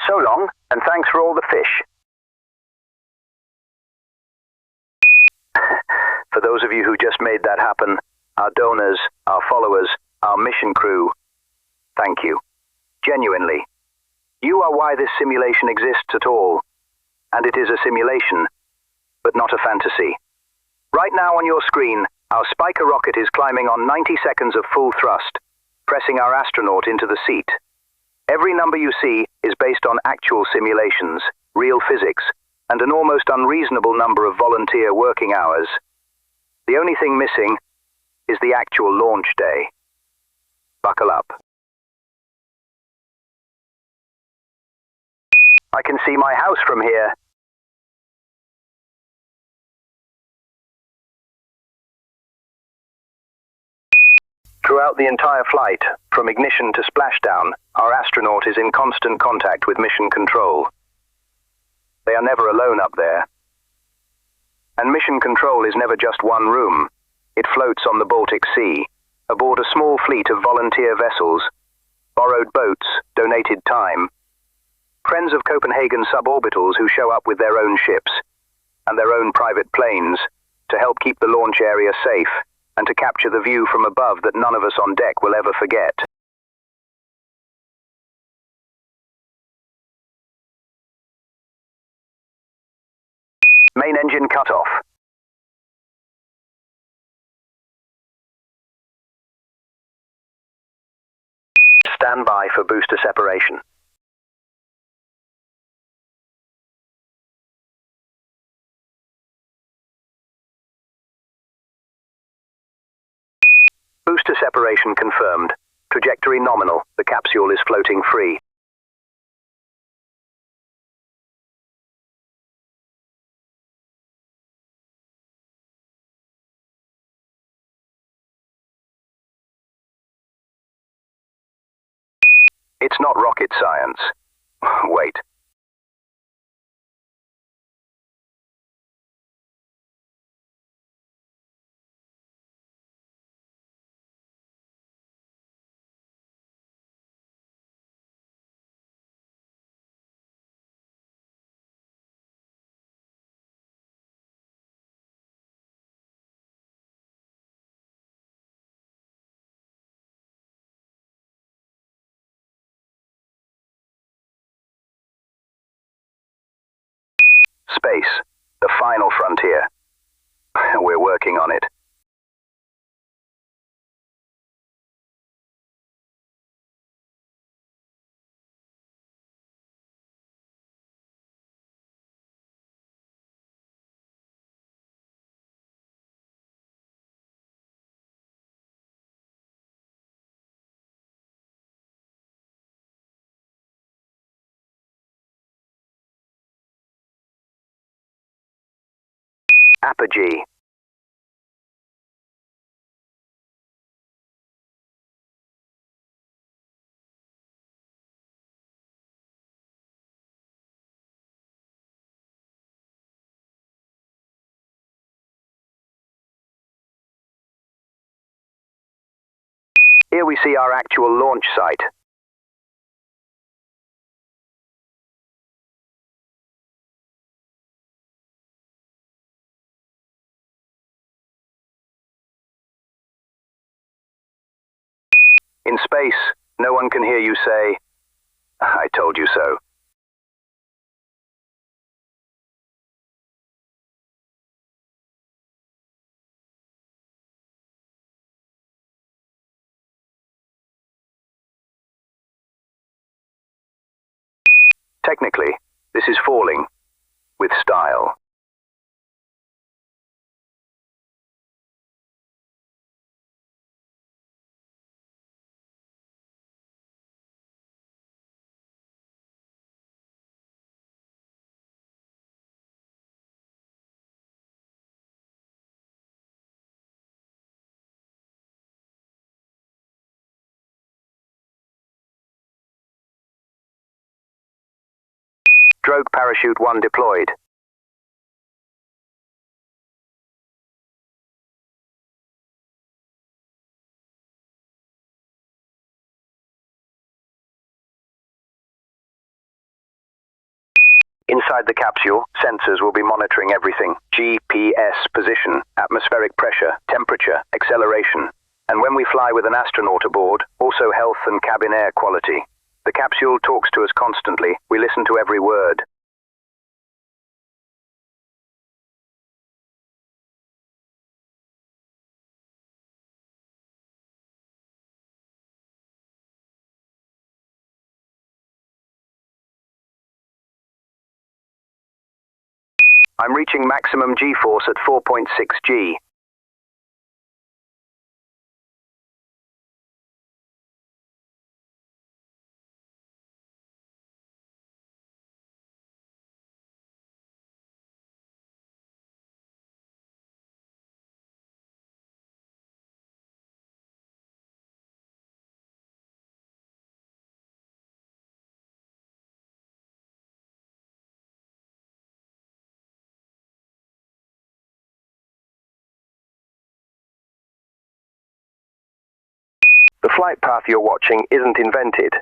So long, and thanks for all the fish. For those of you who just made that happen, our donors, our followers, our mission crew, thank you. Genuinely. You are why this simulation exists at all. And it is a simulation, but not a fantasy. Right now on your screen, our Spica rocket is climbing on 90 seconds of full thrust, pressing our astronaut into the seat. Every number you see is based on actual simulations, real physics, and an almost unreasonable number of volunteer working hours. The only thing missing is the actual launch day. Buckle up. I can see my house from here. Throughout the entire flight, from ignition to splashdown, our astronaut is in constant contact with mission control. They are never alone up there. And mission control is never just one room. It floats on the Baltic Sea, aboard a small fleet of volunteer vessels, borrowed boats, donated time, friends of Copenhagen Suborbitals who show up with their own ships and their own private planes to help keep the launch area safe and to capture the view from above that none of us on deck will ever forget. Main engine cutoff. Stand by for booster separation. Booster separation confirmed. Trajectory nominal. The capsule is floating free. It's not rocket science. Wait. Space, the final frontier. We're working on it. Apogee. Here we see our actual launch site. In space, no one can hear you say, "I told you so." Technically, this is falling with style. Drogue parachute 1 deployed. Inside the capsule, sensors will be monitoring everything: GPS position, atmospheric pressure, temperature, acceleration. And when we fly with an astronaut aboard, also health and cabin air quality. The capsule talks to us constantly. We listen to every word. I'm reaching maximum G-force at 4.6 G. The flight path you're watching isn't invented.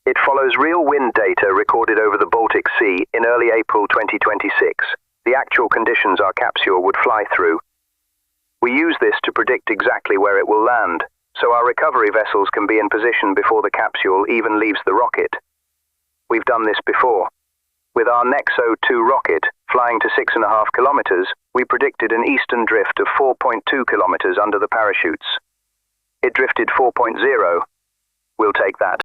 It follows real wind data recorded over the Baltic Sea in early April 2026, the actual conditions our capsule would fly through. We use this to predict exactly where it will land, so our recovery vessels can be in position before the capsule even leaves the rocket. We've done this before. With our Nexo 2 rocket, flying to 6.5 kilometers, we predicted an eastern drift of 4.2 kilometers under the parachutes. It drifted 4.0. We'll take that.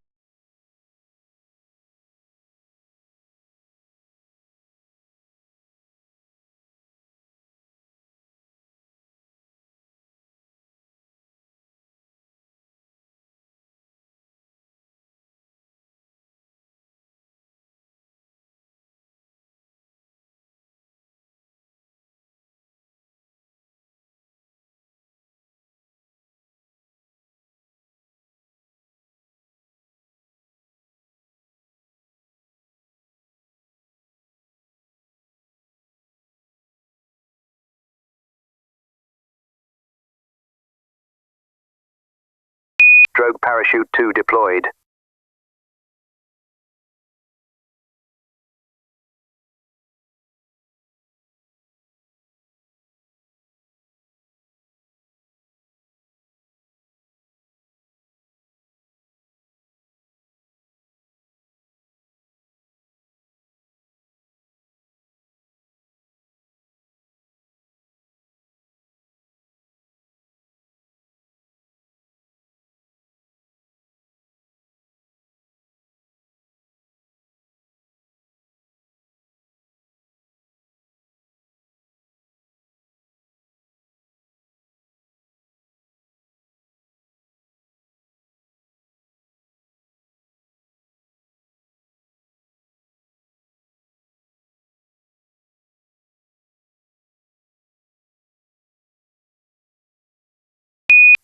Drogue parachute 2 deployed.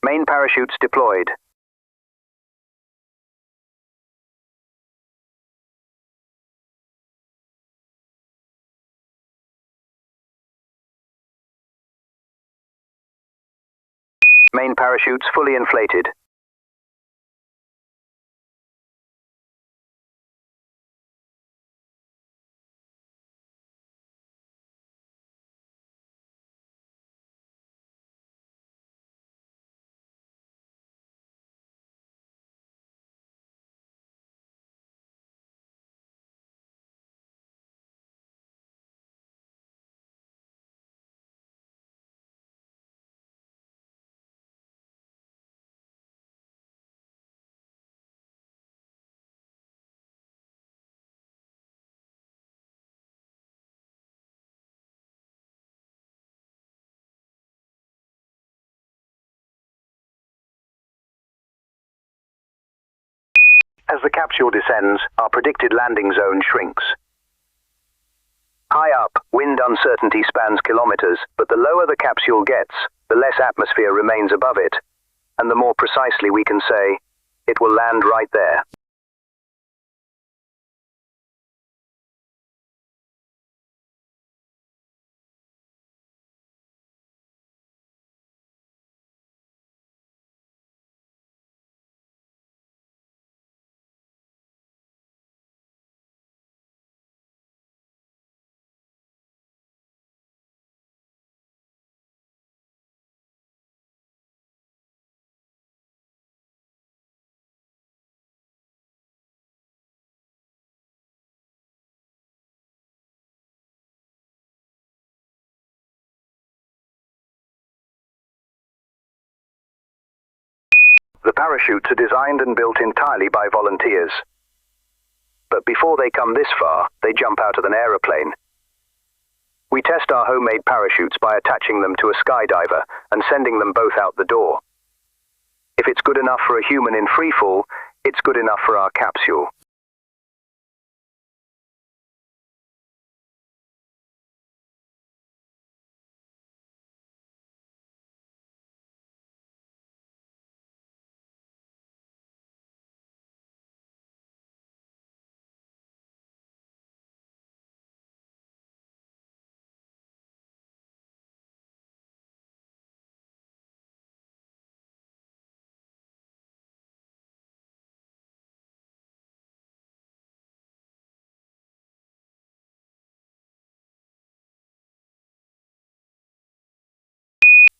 Main parachutes deployed. Main parachutes fully inflated. As the capsule descends, our predicted landing zone shrinks. High up, wind uncertainty spans kilometers, but the lower the capsule gets, the less atmosphere remains above it, and the more precisely we can say, it will land right there. The parachutes are designed and built entirely by volunteers. But before they come this far, they jump out of an aeroplane. We test our homemade parachutes by attaching them to a skydiver and sending them both out the door. If it's good enough for a human in freefall, it's good enough for our capsule.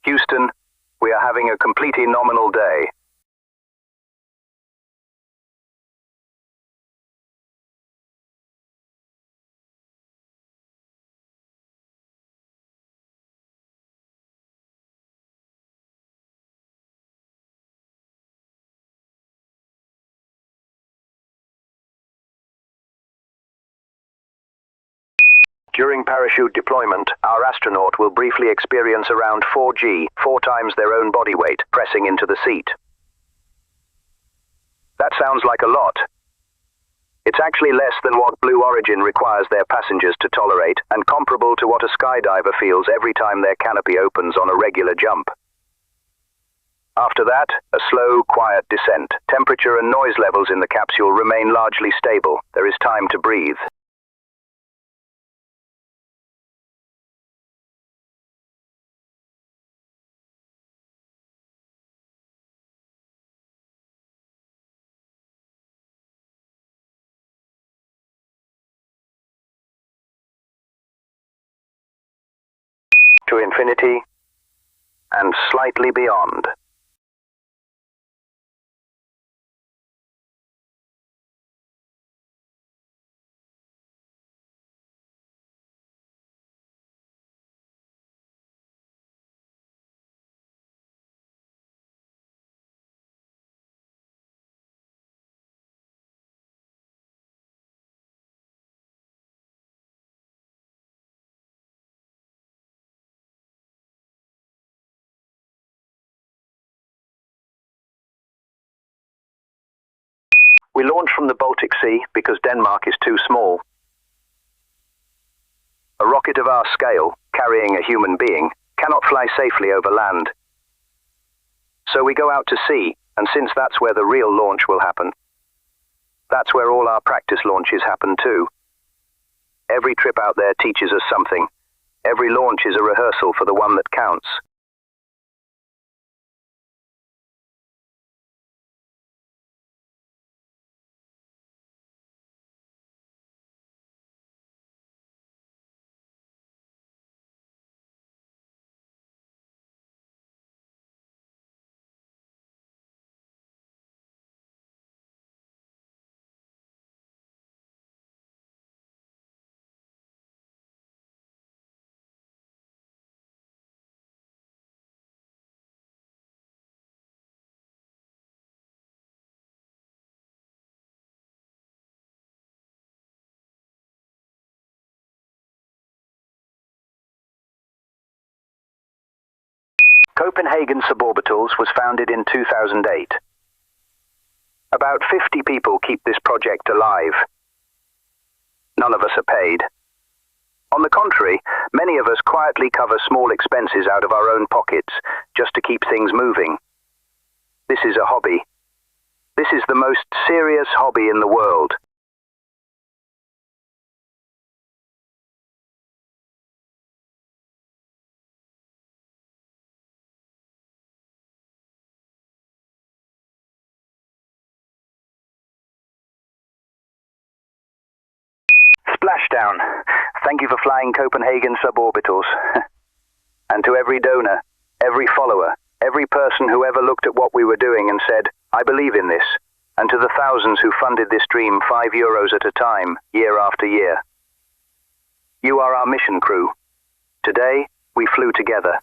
Houston, we are having a completely nominal day. During parachute deployment, our astronaut will briefly experience around 4G, 4 times their own body weight, pressing into the seat. That sounds like a lot. It's actually less than what Blue Origin requires their passengers to tolerate, and comparable to what a skydiver feels every time their canopy opens on a regular jump. After that, a slow, quiet descent. Temperature and noise levels in the capsule remain largely stable. There is time to breathe. To infinity and slightly beyond. We launch from the Baltic Sea because Denmark is too small. A rocket of our scale, carrying a human being, cannot fly safely over land. So we go out to sea, and since that's where the real launch will happen, that's where all our practice launches happen too. Every trip out there teaches us something. Every launch is a rehearsal for the one that counts. Copenhagen Suborbitals was founded in 2008. About 50 people keep this project alive. None of us are paid. On the contrary, many of us quietly cover small expenses out of our own pockets, just to keep things moving. This is a hobby. This is the most serious hobby in the world. Splashdown. Thank you for flying Copenhagen Suborbitals. And to every donor, every follower, every person who ever looked at what we were doing and said, I believe in this, and to the thousands who funded this dream €5 at a time, year after year. You are our mission crew. Today, we flew together.